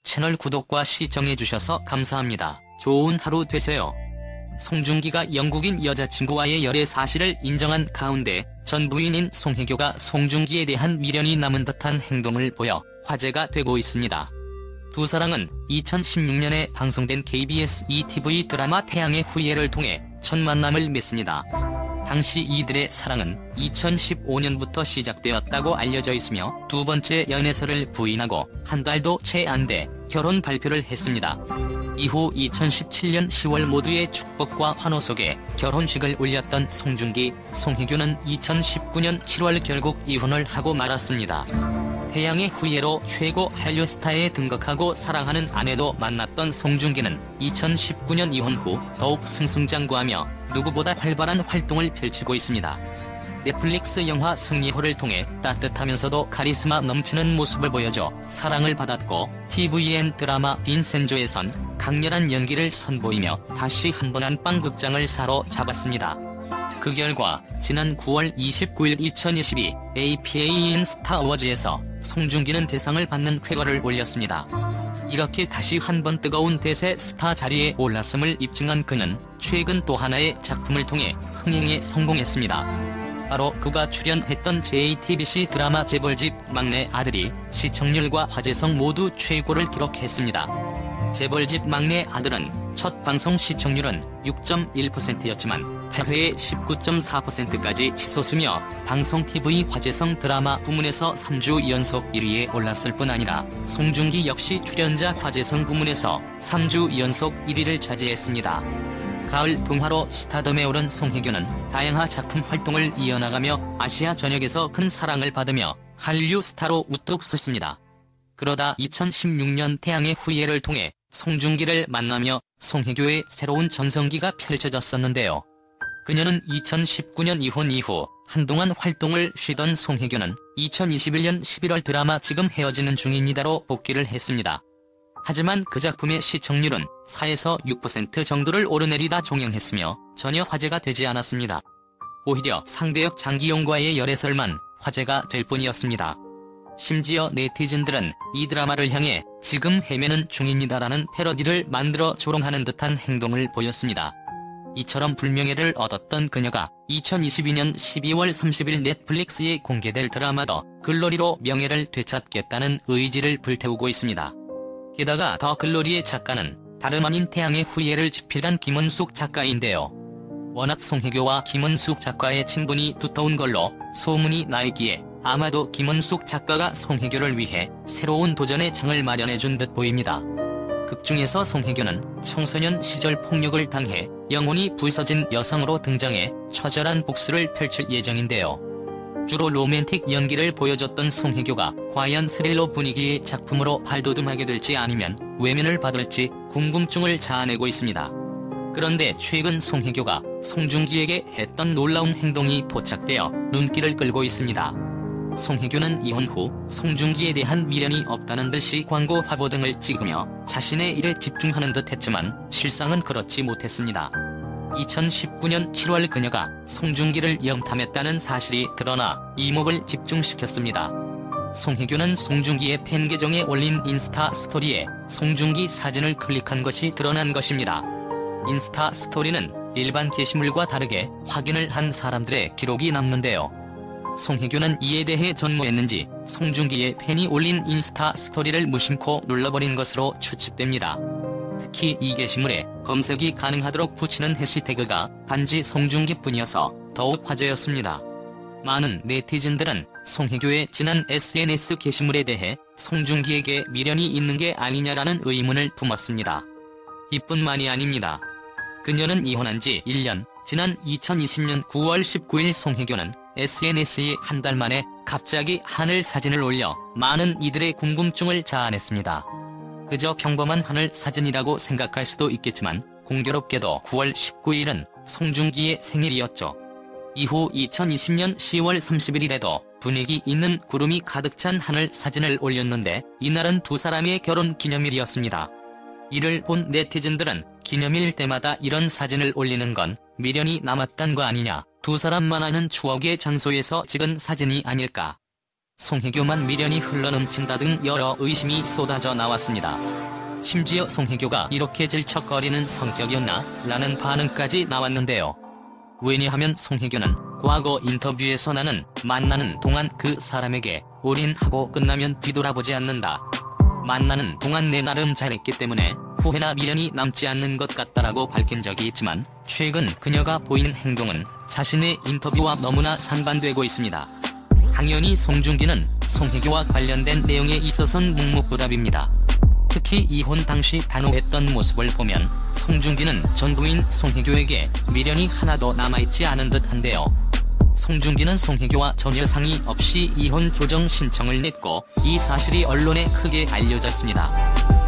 채널 구독과 시청해주셔서 감사합니다. 좋은 하루 되세요. 송중기가 영국인 여자친구와의 열애 사실을 인정한 가운데 전 부인인 송혜교가 송중기에 대한 미련이 남은 듯한 행동을 보여 화제가 되고 있습니다. 두 사랑은 2016년에 방송된 KBS ETV 드라마 태양의 후예를 통해 첫 만남을 맺습니다. 당시 이들의 사랑은 2015년부터 시작되었다고 알려져 있으며 두 번째 연애설을 부인하고 한 달도 채 안 돼 결혼 발표를 했습니다. 이후 2017년 10월 모두의 축복과 환호 속에 결혼식을 올렸던 송중기, 송혜교는 2019년 7월 결국 이혼을 하고 말았습니다. 태양의 후예로 최고 한류 스타에 등극하고 사랑하는 아내도 만났던 송중기는 2019년 이혼 후 더욱 승승장구하며 누구보다 활발한 활동을 펼치고 있습니다. 넷플릭스 영화 승리호를 통해 따뜻하면서도 카리스마 넘치는 모습을 보여줘 사랑을 받았고 tvN 드라마 빈센조에선 강렬한 연기를 선보이며 다시 한번 안방 극장을 사로잡았습니다. 그 결과 지난 9월 29일 2022 APA 인스타 어워즈에서 송중기는 대상을 받는 쾌거를 올렸습니다. 이렇게 다시 한번 뜨거운 대세 스타 자리에 올랐음을 입증한 그는 최근 또 하나의 작품을 통해 흥행에 성공했습니다. 바로 그가 출연했던 JTBC 드라마 재벌집 막내 아들이 시청률과 화제성 모두 최고를 기록했습니다. 재벌집 막내 아들은 첫 방송 시청률은 6.1%였지만 8회에 19.4%까지 치솟으며 방송 TV 화제성 드라마 부문에서 3주 연속 1위에 올랐을 뿐 아니라 송중기 역시 출연자 화제성 부문에서 3주 연속 1위를 차지했습니다. 가을 동화로 스타덤에 오른 송혜교는 다양한 작품 활동을 이어나가며 아시아 전역에서 큰 사랑을 받으며 한류 스타로 우뚝 섰습니다. 그러다 2016년 태양의 후예를 통해 송중기를 만나며 송혜교의 새로운 전성기가 펼쳐졌었는데요. 그녀는 2019년 이혼 이후 한동안 활동을 쉬던 송혜교는 2021년 11월 드라마 지금 헤어지는 중입니다로 복귀를 했습니다. 하지만 그 작품의 시청률은 4에서 6% 정도를 오르내리다 종영했으며 전혀 화제가 되지 않았습니다. 오히려 상대역 장기용과의 열애설만 화제가 될 뿐이었습니다. 심지어 네티즌들은 이 드라마를 향해 지금 헤매는 중입니다라는 패러디를 만들어 조롱하는 듯한 행동을 보였습니다. 이처럼 불명예를 얻었던 그녀가 2022년 12월 30일 넷플릭스에 공개될 드라마 더 글로리로 명예를 되찾겠다는 의지를 불태우고 있습니다. 게다가 더 글로리의 작가는 다름 아닌 태양의 후예를 집필한 김은숙 작가인데요. 워낙 송혜교와 김은숙 작가의 친분이 두터운 걸로 소문이 나 있기에 아마도 김은숙 작가가 송혜교를 위해 새로운 도전의 장을 마련해준 듯 보입니다. 극중에서 송혜교는 청소년 시절 폭력을 당해 영혼이 부서진 여성으로 등장해 처절한 복수를 펼칠 예정인데요. 주로 로맨틱 연기를 보여줬던 송혜교가 과연 스릴러 분위기의 작품으로 발돋움하게 될지 아니면 외면을 받을지 궁금증을 자아내고 있습니다. 그런데 최근 송혜교가 송중기에게 했던 놀라운 행동이 포착되어 눈길을 끌고 있습니다. 송혜교는 이혼 후 송중기에 대한 미련이 없다는 듯이 광고 화보 등을 찍으며 자신의 일에 집중하는 듯 했지만 실상은 그렇지 못했습니다. 2019년 7월 그녀가 송중기를 염탐했다는 사실이 드러나 이목을 집중시켰습니다. 송혜교는 송중기의 팬 계정에 올린 인스타 스토리에 송중기 사진을 클릭한 것이 드러난 것입니다. 인스타 스토리는 일반 게시물과 다르게 확인을 한 사람들의 기록이 남는데요. 송혜교는 이에 대해 전무했는지 송중기의 팬이 올린 인스타 스토리를 무심코 눌러버린 것으로 추측됩니다. 특히 이 게시물에 검색이 가능하도록 붙이는 해시태그가 단지 송중기뿐이어서 더욱 화제였습니다. 많은 네티즌들은 송혜교의 지난 SNS 게시물에 대해 송중기에게 미련이 있는 게 아니냐라는 의문을 품었습니다. 이뿐만이 아닙니다. 그녀는 이혼한 지 1년, 지난 2020년 9월 19일 송혜교는 SNS에 한 달 만에 갑자기 하늘 사진을 올려 많은 이들의 궁금증을 자아냈습니다. 그저 평범한 하늘 사진이라고 생각할 수도 있겠지만 공교롭게도 9월 19일은 송중기의 생일이었죠. 이후 2020년 10월 31일에도 분위기 있는 구름이 가득 찬 하늘 사진을 올렸는데 이날은 두 사람의 결혼 기념일이었습니다. 이를 본 네티즌들은 기념일 때마다 이런 사진을 올리는 건 미련이 남았단 거 아니냐, 두 사람만 아는 추억의 장소에서 찍은 사진이 아닐까. 송혜교만 미련이 흘러넘친다 등 여러 의심이 쏟아져 나왔습니다. 심지어 송혜교가 이렇게 질척거리는 성격이었나? 라는 반응까지 나왔는데요. 왜냐하면 송혜교는 과거 인터뷰에서 나는 만나는 동안 그 사람에게 올인하고 끝나면 뒤돌아보지 않는다. 만나는 동안 내 나름 잘했기 때문에 후회나 미련이 남지 않는 것 같다라고 밝힌 적이 있지만 최근 그녀가 보이는 행동은 자신의 인터뷰와 너무나 상반되고 있습니다. 당연히 송중기는 송혜교와 관련된 내용에 있어선 묵묵부답입니다. 특히 이혼 당시 단호했던 모습을 보면 송중기는 전 부인 송혜교에게 미련이 하나도 남아있지 않은 듯한데요. 송중기는 송혜교와 전혀 상의 없이 이혼 조정 신청을 냈고 이 사실이 언론에 크게 알려졌습니다.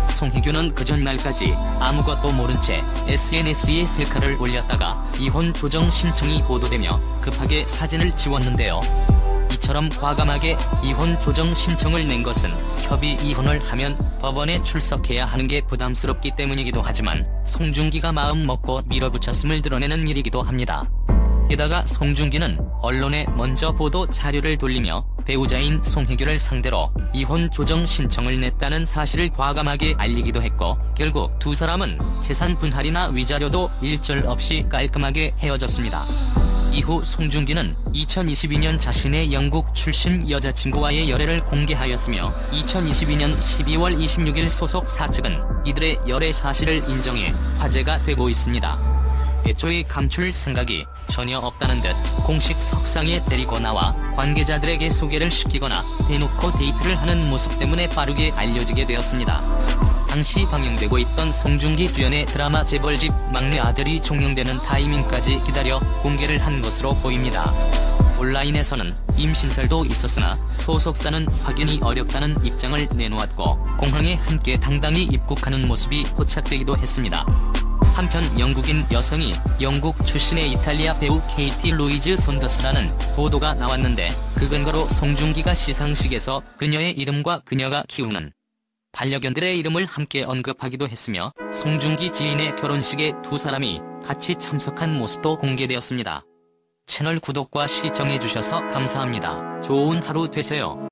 송혜교는 그 전날까지 아무것도 모른 채 SNS에 셀카를 올렸다가 이혼 조정 신청이 보도되며 급하게 사진을 지웠는데요. 이처럼 과감하게 이혼 조정 신청을 낸 것은 협의 이혼을 하면 법원에 출석해야 하는 게 부담스럽기 때문이기도 하지만 송중기가 마음 먹고 밀어붙였음을 드러내는 일이기도 합니다. 게다가 송중기는 언론에 먼저 보도 자료를 돌리며 배우자인 송혜교를 상대로 이혼 조정 신청을 냈다는 사실을 과감하게 알리기도 했고 결국 두 사람은 재산 분할이나 위자료도 일절 없이 깔끔하게 헤어졌습니다. 이후 송중기는 2022년 자신의 영국 출신 여자친구와의 열애를 공개하였으며 2022년 12월 26일 소속사 측은 이들의 열애 사실을 인정해 화제가 되고 있습니다. 애초에 감출 생각이 전혀 없다는 듯 공식 석상에 데리고 나와 관계자들에게 소개를 시키거나 대놓고 데이트를 하는 모습 때문에 빠르게 알려지게 되었습니다. 당시 방영되고 있던 송중기 주연의 드라마 재벌집 막내 아들이 종영되는 타이밍까지 기다려 공개를 한 것으로 보입니다. 온라인에서는 임신설도 있었으나 소속사는 확인이 어렵다는 입장을 내놓았고 공항에 함께 당당히 입국하는 모습이 포착되기도 했습니다. 한편 영국인 여성이 영국 출신의 이탈리아 배우 케이티 로이즈 손더스라는 보도가 나왔는데 그 근거로 송중기가 시상식에서 그녀의 이름과 그녀가 키우는 반려견들의 이름을 함께 언급하기도 했으며 송중기 지인의 결혼식에 두 사람이 같이 참석한 모습도 공개되었습니다. 채널 구독과 시청해주셔서 감사합니다. 좋은 하루 되세요.